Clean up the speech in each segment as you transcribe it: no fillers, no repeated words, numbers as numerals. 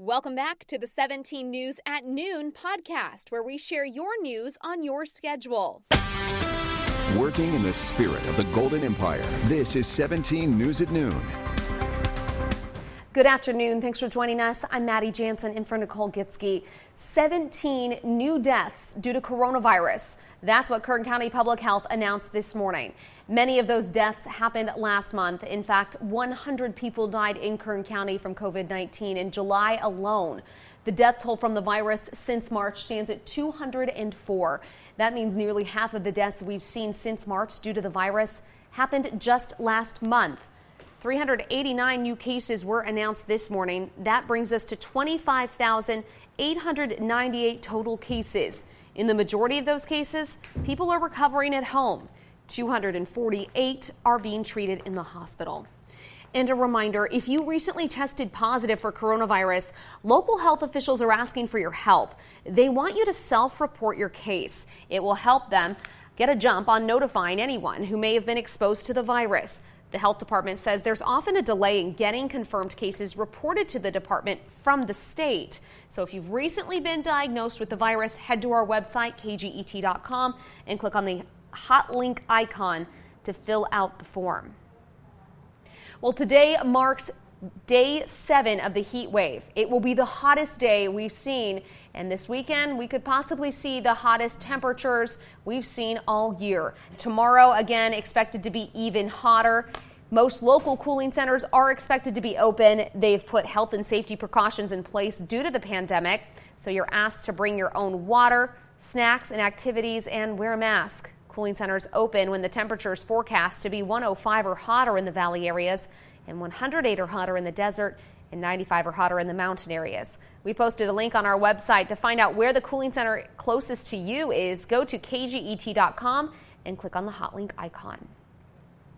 Welcome back to the 17 News at Noon podcast, where we share your news on your schedule. Working in the spirit of the Golden Empire, this is 17 News at Noon. Good afternoon. Thanks for joining us. I'm Maddie Jansen in for Nicole Gitsky. 17 new deaths due to coronavirus. That's what Kern County Public Health announced this morning. Many of those deaths happened last month. In fact, 100 people died in Kern County from COVID-19 in July alone. The death toll from the virus since March stands at 204. That means nearly half of the deaths we've seen since March due to the virus happened just last month. 389 new cases were announced this morning. That brings us to 25,898 total cases. In the majority of those cases, people are recovering at home. 248 are being treated in the hospital. And a reminder, if you recently tested positive for coronavirus, local health officials are asking for your help. They want you to self-report your case. It will help them get a jump on notifying anyone who may have been exposed to the virus. The health department says there's often a delay in getting confirmed cases reported to the department from the state. So if you've recently been diagnosed with the virus, head to our website, KGET.com, and click on the hot link icon to fill out the form. Well, today marks day 7 of the heat wave. It will be the hottest day we've seen, and this weekend we could possibly see the hottest temperatures we've seen all year. Tomorrow, again, expected to be even hotter. Most local cooling centers are expected to be open. They've put health and safety precautions in place due to the pandemic, so you're asked to bring your own water, snacks, and activities, and wear a mask. Cooling centers open when the temperature is forecast to be 105 or hotter in the valley areas, and 108 or hotter in the desert, and 95 or hotter in the mountain areas. We posted a link on our website to find out where the cooling center closest to you is. Go to KGET.com and click on the hot link icon.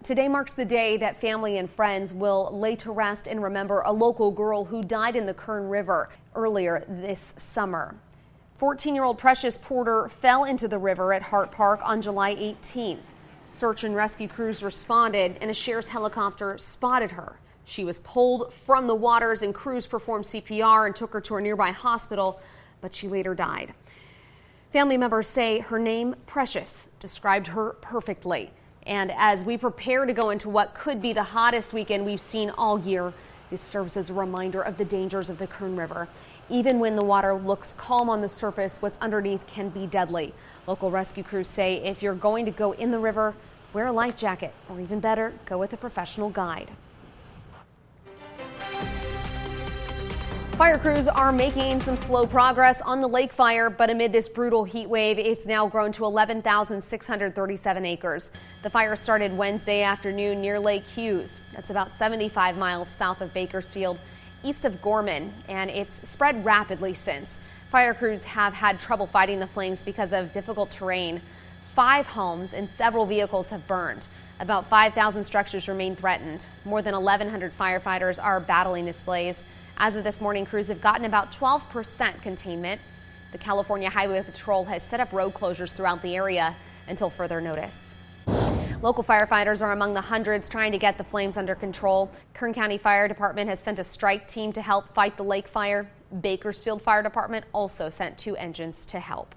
Today marks the day that family and friends will lay to rest and remember a local girl who died in the Kern River earlier this summer. 14-year-old Precious Porter fell into the river at Hart Park on July 18th. Search and rescue crews responded and a sheriff's helicopter spotted her. She was pulled from the waters and crews performed CPR and took her to a nearby hospital, but she later died. Family members say her name, Precious, described her perfectly. And as we prepare to go into what could be the hottest weekend we've seen all year, this serves as a reminder of the dangers of the Kern River. Even when the water looks calm on the surface, what's underneath can be deadly. Local rescue crews say if you're going to go in the river, wear a life jacket, or even better, go with a professional guide. Fire crews are making some slow progress on the lake fire, but amid this brutal heat wave, it's now grown to 11,637 acres. The fire started Wednesday afternoon near Lake Hughes. That's about 75 miles south of Bakersfield, east of Gorman, and it's spread rapidly since. Fire crews have had trouble fighting the flames because of difficult terrain. 5 homes and several vehicles have burned. About 5,000 structures remain threatened. More than 1,100 firefighters are battling this blaze. As of this morning, crews have gotten about 12% containment. The California Highway Patrol has set up road closures throughout the area until further notice. Local firefighters are among the hundreds trying to get the flames under control. Kern County Fire Department has sent a strike team to help fight the lake fire. Bakersfield Fire Department also sent 2 engines to help.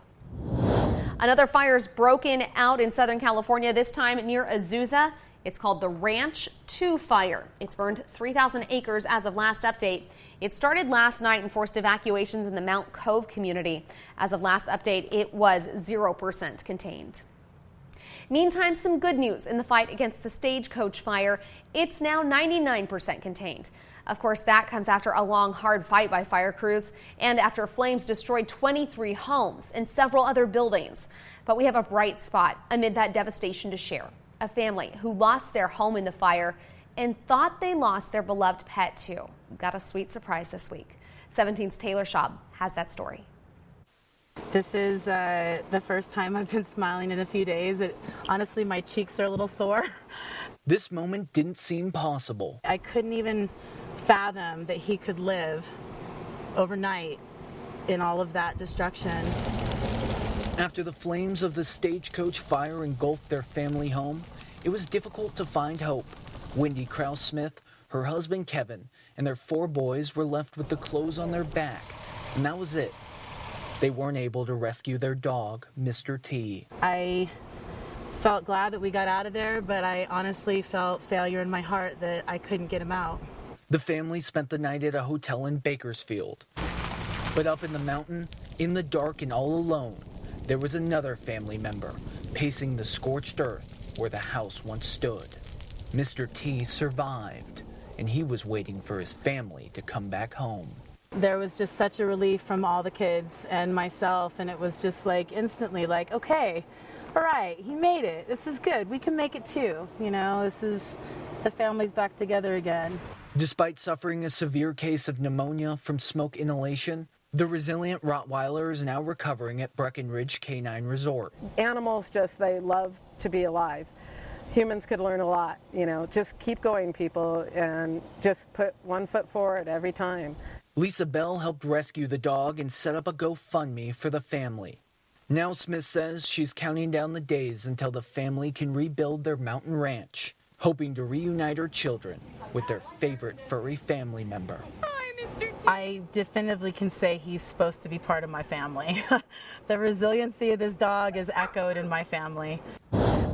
Another fire's broken out in Southern California, this time near Azusa. It's called the Ranch 2 fire. It's burned 3,000 acres as of last update. It started last night and forced evacuations in the Mount Cove community. As of last update, it was 0% contained. Meantime, some good news in the fight against the Stagecoach fire. It's now 99% contained. Of course, that comes after a long, hard fight by fire crews and after flames destroyed 23 homes and several other buildings. But we have a bright spot amid that devastation to share. A family who lost their home in the fire and thought they lost their beloved pet too. Got a sweet surprise this week. 17's Taylor Schaub has that story. This is the first time I've been smiling in a few days. Honestly, my cheeks are a little sore. This moment didn't seem possible. I couldn't even fathom that he could live overnight in all of that destruction. After the flames of the Stagecoach fire engulfed their family home, it was difficult to find hope. Wendy Krause-Smith, her husband Kevin, and their 4 boys were left with the clothes on their back, and that was it. They weren't able to rescue their dog, Mr. T. I felt glad that we got out of there, but I honestly felt failure in my heart that I couldn't get him out. The family spent the night at a hotel in Bakersfield. But up in the mountain, in the dark and all alone, there was another family member pacing the scorched earth where the house once stood. Mr. T survived, and he was waiting for his family to come back home. There was just such a relief from all the kids and myself, and it was just like instantly like, okay, all right, he made it. This is good. We can make it too. You know, the family's back together again. Despite suffering a severe case of pneumonia from smoke inhalation, the resilient Rottweiler is now recovering at Breckenridge Canine Resort. Animals they love to be alive. Humans could learn a lot, just keep going, people, and just put one foot forward every time. Lisa Bell helped rescue the dog and set up a GoFundMe for the family. Now Smith says she's counting down the days until the family can rebuild their mountain ranch, hoping to reunite her children with their favorite furry family member. I definitively can say he's supposed to be part of my family. The resiliency of this dog is echoed in my family.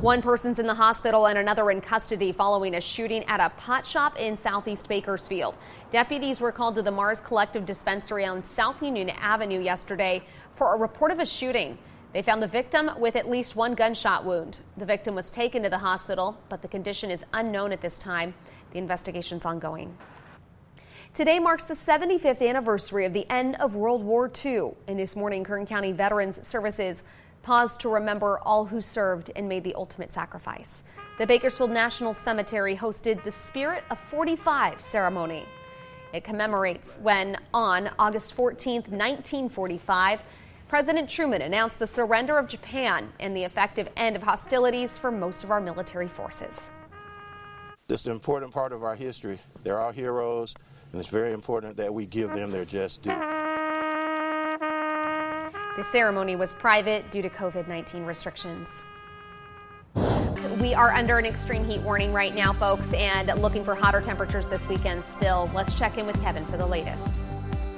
One person's in the hospital and another in custody following a shooting at a pot shop in southeast Bakersfield. Deputies were called to the Mars Collective Dispensary on South Union Avenue yesterday for a report of a shooting. They found the victim with at least 1 gunshot wound. The victim was taken to the hospital, but the condition is unknown at this time. The investigation's ongoing. Today marks the 75th anniversary of the end of World War II. And this morning, Kern County Veterans Services paused to remember all who served and made the ultimate sacrifice. The Bakersfield National Cemetery hosted the Spirit of 45 ceremony. It commemorates when, on August 14th, 1945, President Truman announced the surrender of Japan and the effective end of hostilities for most of our military forces. This is an important part of our history. They're our heroes, and it's very important that we give them their just due. The ceremony was private due to COVID-19 restrictions. We are under an extreme heat warning right now, folks, and looking for hotter temperatures this weekend still. Let's check in with Kevin for the latest.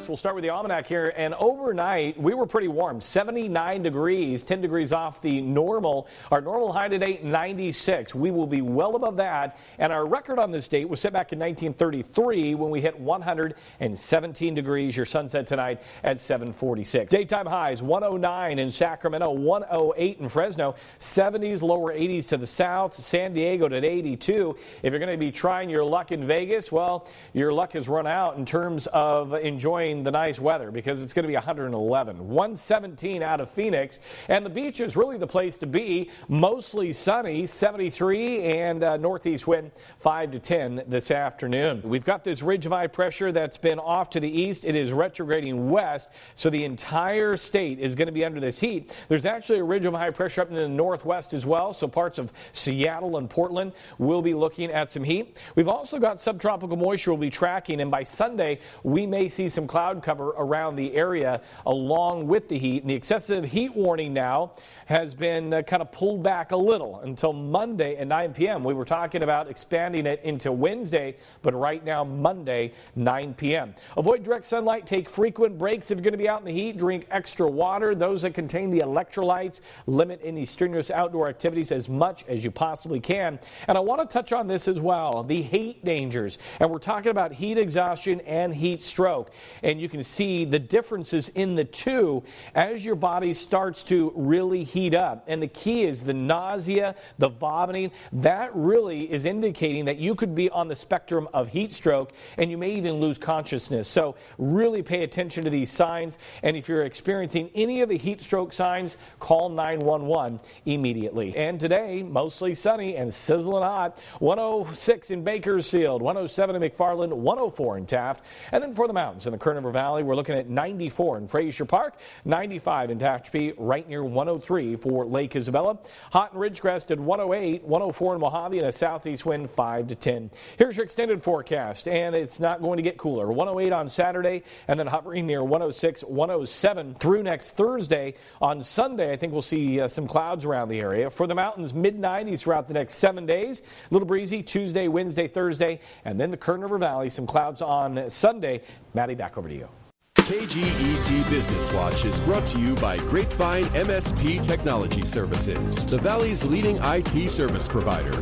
We'll start with the almanac here, and overnight we were pretty warm, 79 degrees, 10 degrees off the normal. Our normal high today, 96. We will be well above that, and our record on this date was set back in 1933 when we hit 117 degrees. Your sunset tonight at 7:46. Daytime highs 109 in Sacramento, 108 in Fresno, 70s, lower 80s to the south. San Diego at 82. If you're going to be trying your luck in Vegas, well, your luck has run out in terms of enjoying the nice weather, because it's going to be 111. 117 out of Phoenix, and the beach is really the place to be. Mostly sunny, 73, and northeast wind 5 to 10 this afternoon. We've got this ridge of high pressure that's been off to the east. It is retrograding west, so the entire state is going to be under this heat. There's actually a ridge of high pressure up in the northwest as well, so parts of Seattle and Portland will be looking at some heat. We've also got subtropical moisture we'll be tracking, and by Sunday we may see some cloud cover around the area along with the heat. And the excessive heat warning now has been kind of pulled back a little until Monday at 9 p.m. We were talking about expanding it into Wednesday, but right now Monday 9 p.m. Avoid direct sunlight, take frequent breaks if you're going to be out in the heat, drink extra water, those that contain the electrolytes, limit any strenuous outdoor activities as much as you possibly can. And I want to touch on this as well, the heat dangers. And we're talking about heat exhaustion and heat stroke. And you can see the differences in the two as your body starts to really heat up. And the key is the nausea, the vomiting. That really is indicating that you could be on the spectrum of heat stroke, and you may even lose consciousness. So really pay attention to these signs. And if you're experiencing any of the heat stroke signs, call 911 immediately. And today, mostly sunny and sizzling hot. 106 in Bakersfield, 107 in McFarland, 104 in Taft. And then for the mountains in the Kern River Valley, we're looking at 94 in Frazier Park, 95 in Tehachapi, right near 103 for Lake Isabella. Hot in Ridgecrest at 108, 104 in Mojave, and a southeast wind 5 to 10. Here's your extended forecast, and it's not going to get cooler. 108 on Saturday, and then hovering near 106, 107 through next Thursday. On Sunday, I think we'll see some clouds around the area. For the mountains, mid-90s throughout the next 7 days. A little breezy Tuesday, Wednesday, Thursday, and then the Kern River Valley, some clouds on Sunday. Maddie, back over to you. KGET Business Watch is brought to you by Grapevine MSP Technology Services, the Valley's leading IT service provider.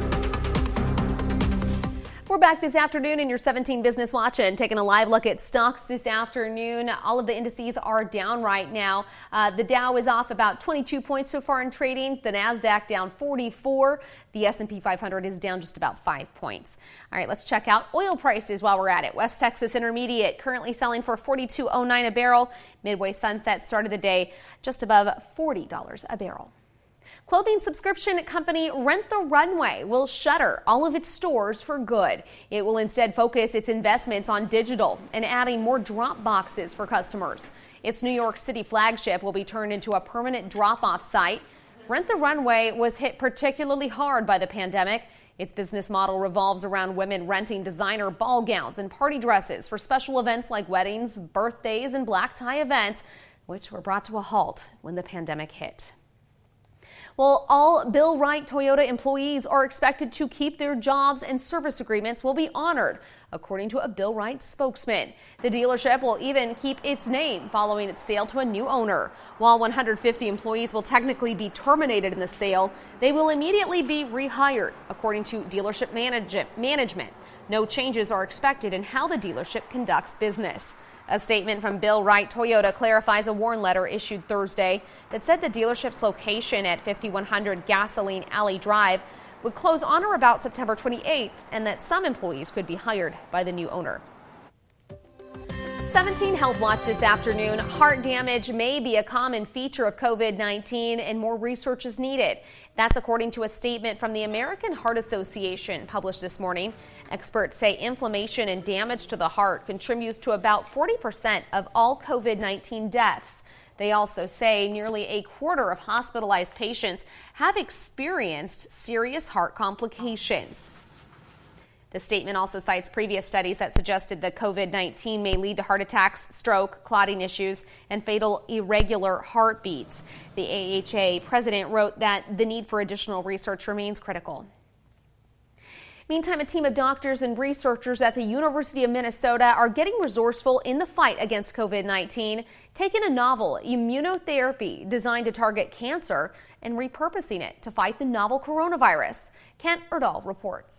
We're back this afternoon in your 17 Business Watch and taking a live look at stocks this afternoon. All of the indices are down right now. The Dow is off about 22 points so far in trading. The NASDAQ down 44. The S&P 500 is down just about 5 points. All right, let's check out oil prices while we're at it. West Texas Intermediate currently selling for $42.09 a barrel. Midway Sunset started the day just above $40 a barrel. Clothing subscription company Rent the Runway will shutter all of its stores for good. It will instead focus its investments on digital and adding more drop boxes for customers. Its New York City flagship will be turned into a permanent drop-off site. Rent the Runway was hit particularly hard by the pandemic. Its business model revolves around women renting designer ball gowns and party dresses for special events like weddings, birthdays, and black tie events, which were brought to a halt when the pandemic hit. Well, all Bill Wright Toyota employees are expected to keep their jobs and service agreements will be honored, according to a Bill Wright spokesman. The dealership will even keep its name following its sale to a new owner. While 150 employees will technically be terminated in the sale, they will immediately be rehired, according to dealership management. No changes are expected in how the dealership conducts business. A statement from Bill Wright Toyota clarifies a warn letter issued Thursday that said the dealership's location at 5100 Gasoline Alley Drive would close on or about September 28th and that some employees could be hired by the new owner. 17 Health Watch this afternoon. Heart damage may be a common feature of COVID-19 and more research is needed. That's according to a statement from the American Heart Association published this morning. Experts say inflammation and damage to the heart contributes to about 40% of all COVID-19 deaths. They also say nearly a quarter of hospitalized patients have experienced serious heart complications. The statement also cites previous studies that suggested that COVID-19 may lead to heart attacks, stroke, clotting issues, and fatal irregular heartbeats. The AHA president wrote that the need for additional research remains critical. Meantime, a team of doctors and researchers at the University of Minnesota are getting resourceful in the fight against COVID-19, taking a novel immunotherapy designed to target cancer and repurposing it to fight the novel coronavirus. Kent Erdahl reports.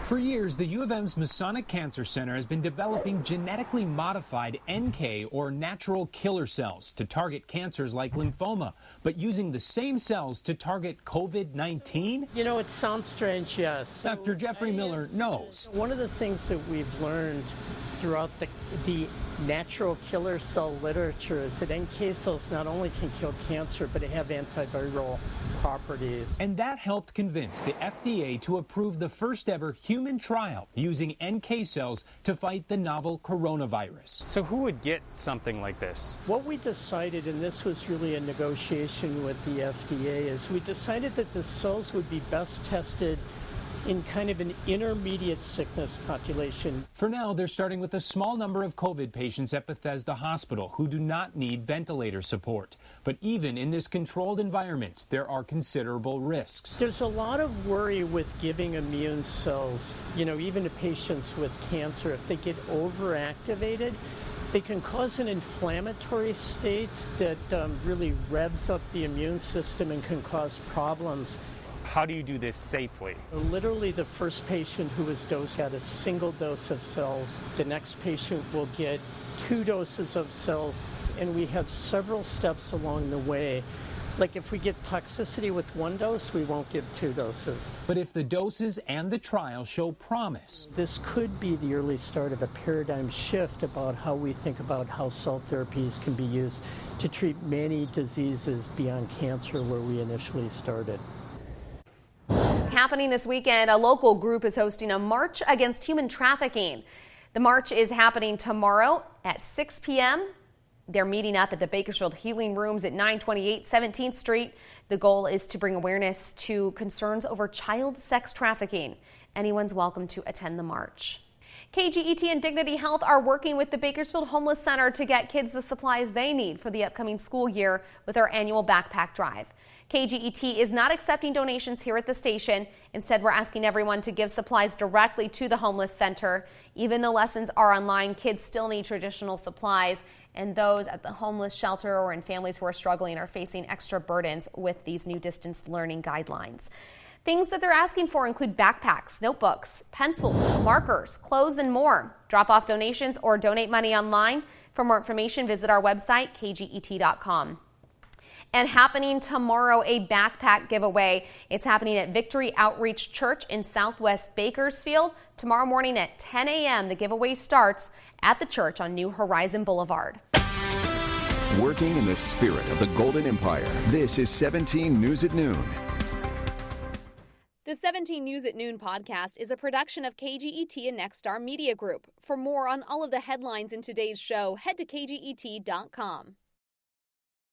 For years, the U of M's Masonic Cancer Center has been developing genetically modified NK or natural killer cells to target cancers like lymphoma, but using the same cells to target COVID-19? You know, it sounds strange, yes. Dr. Jeffrey Miller knows. One of the things that we've learned throughout the natural killer cell literature is that NK cells not only can kill cancer, but they have antiviral properties. And that helped convince the FDA to approve the first ever human trial using NK cells to fight the novel coronavirus. So who would get something like this? What we decided, and this was really a negotiation with the FDA, is we decided that the cells would be best tested in kind of an intermediate sickness population. For now, they're starting with a small number of COVID patients at Bethesda Hospital who do not need ventilator support. But even in this controlled environment, there are considerable risks. There's a lot of worry with giving immune cells, you know, even to patients with cancer. If they get overactivated, they can cause an inflammatory state that really revs up the immune system and can cause problems. How do you do this safely? Literally, the first patient who was dosed had a single dose of cells. The next patient will get 2 doses of cells, and we have several steps along the way. Like if we get toxicity with 1 dose, we won't give 2 doses. But if the doses and the trial show promise, this could be the early start of a paradigm shift about how we think about how cell therapies can be used to treat many diseases beyond cancer where we initially started. Happening this weekend, a local group is hosting a march against human trafficking. The march is happening tomorrow at 6 p.m. They're meeting up at the Bakersfield Healing Rooms at 928 17th Street. The goal is to bring awareness to concerns over child sex trafficking. Anyone's welcome to attend the march. KGET and Dignity Health are working with the Bakersfield Homeless Center to get kids the supplies they need for the upcoming school year with our annual backpack drive. KGET is not accepting donations here at the station. Instead, we're asking everyone to give supplies directly to the homeless center. Even though lessons are online, kids still need traditional supplies, and those at the homeless shelter or in families who are struggling are facing extra burdens with these new distance learning guidelines. Things that they're asking for include backpacks, notebooks, pencils, markers, clothes, and more. Drop off donations or donate money online. For more information, visit our website, kget.com. And happening tomorrow, a backpack giveaway. It's happening at Victory Outreach Church in Southwest Bakersfield. Tomorrow morning at 10 a.m., the giveaway starts at the church on New Horizon Boulevard. Working in the spirit of the Golden Empire, this is 17 News at Noon. The 17 News at Noon podcast is a production of KGET and Nexstar Media Group. For more on all of the headlines in today's show, head to kget.com.